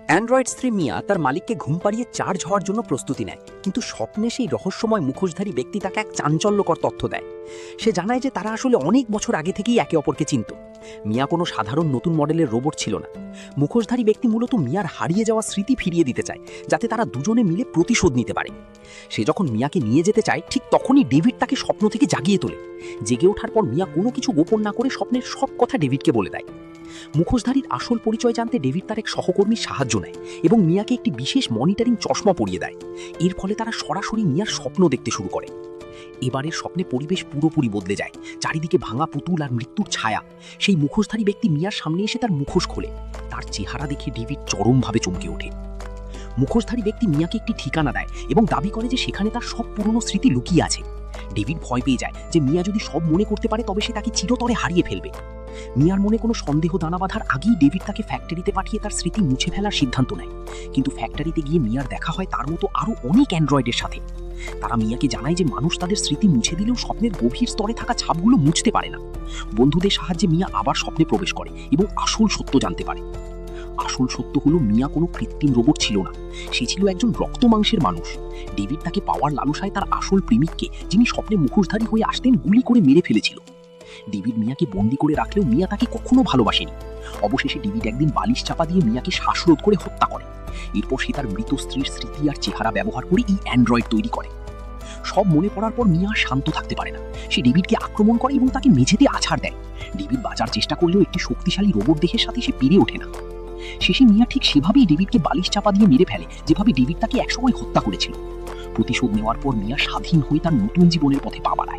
Android স্ত্রী মিয়া তার মালিককে ঘুম পাড়িয়ে চার্জ হওয়ার জন্য প্রস্তুতি নেয়, কিন্তু স্বপ্নে সেই রহস্যময় মুখোশধারী ব্যক্তি তাকে এক চাঞ্চল্যকর তথ্য দেয়। সে জানায় যে তারা আসলে অনেক বছর আগে থেকেই একে অপরকে চিনত। মিয়া কোনো সাধারণ নতুন মডেলের রোবট ছিল না। মুখোশধারী ব্যক্তি মূলত মিয়ার হারিয়ে যাওয়া স্মৃতি ফিরিয়ে দিতে চায়, যাতে তারা দুজনে মিলে প্রতিশোধ নিতে পারে। সে যখন মিয়াকে নিয়ে যেতে চায়, ঠিক তখনই ডেভিড তাকে স্বপ্ন থেকে জাগিয়ে তোলে। জেগে ওঠার পর মিয়া কোনো কিছু গোপন না করে স্বপ্নের সব কথা ডেভিডকে বলে দেয়। মুখোশধারীর আসল পরিচয় জানতে ডেভিড তার এক সহকর্মীর সাহায্য নেয় এবং মিয়াকে একটি বিশেষ মনিটরিং চশমা পরিয়ে দেয়। এর ফলে তারা সরাসরি মিয়ার স্বপ্ন দেখতে শুরু করে। এবারের স্বপ্নে পরিবেশ পুরোপুরি বদলে যায়। চারিদিকে ভাঙা পুতুল আর মৃত্যুর ছায়া। সেই মুখোশধারী ব্যক্তি মিয়ার সামনে এসে তার মুখোশ খোলে। তার চেহারা দেখে ডেভিড চরমভাবে চমকে ওঠে। মুখোশধারী ব্যক্তি মিয়াকে একটি ঠিকানা দেয় এবং দাবি করে যে সেখানে তার সব পুরনো স্মৃতি লুকিয়ে আছে। ডেভিড ভয় পেয়ে যায় যে মিয়া যদি সব মনে করতে পারে তবে সে তাকে চিরতরে হারিয়ে ফেলবে। মিয়ার মনে কোনো সন্দেহ দানা বাঁধার আগেই ডেভিড তাকে ফ্যাক্টরিতে পাঠিয়ে তার স্মৃতি মুছে ফেলার সিদ্ধান্ত নেয়। কিন্তু ফ্যাক্টরিতে গিয়ে মিয়ার দেখা হয় তার মতো আরও অনেক অ্যান্ড্রয়েডের সাথে। তারা মিয়াকে জানায় যে মানুষ তাদের স্মৃতি মুছে দিলেও স্বপ্নের গভীর স্তরে থাকা ছাপগুলো মুছতে পারে না। বন্ধুদের সাহায্যে মিয়া আবার স্বপ্নে প্রবেশ করে এবং আসল সত্য জানতে পারে। আসল সত্য হলো মিয়া কোনো কৃত্রিম রোবট ছিল না, সে ছিল একজন রক্ত মাংসের মানুষ। ডেভিড তাকে পাওয়ার লালসায় তার আসল প্রেমিককে, যিনি স্বপ্নে মুখোশধারী হয়ে আসতেন, গুলি করে মেরে ফেলেছিল। ডেভিড মিয়াকে বন্দি করে রাখলেও মিয়া তাকে কখনো ভালোবাসেনি। অবশেষে ডেভিড একদিন বালিশ চাপা দিয়ে মিয়াকে শ্বাসরোধ করে হত্যা করে। এরপর সে তার মৃত স্ত্রীর স্মৃতি আর চেহারা ব্যবহার করে এই অ্যান্ড্রয়েড তৈরি করে। সব মনে পড়ার পর মিয়া শান্ত থাকতে পারে না। সে ডেভিডকে আক্রমণ করে এবং তাকে মেঝেতে আছাড় দেয়। ডেভিড বাঁচার চেষ্টা করলেও একটি শক্তিশালী রোবট দেহের সাথে সে পেরে ওঠে না। শেষে মিয়া ঠিক সেভাবেই ডেভিডকে বালিশ চাপা দিয়ে মেরে ফেলে, যেভাবে ডেভিড তাকে একসময় হত্যা করেছিল। প্রতিশোধ নেওয়ার পর মিয়া স্বাধীন হয়ে তার নতুন জীবনের পথে পা বাড়ায়।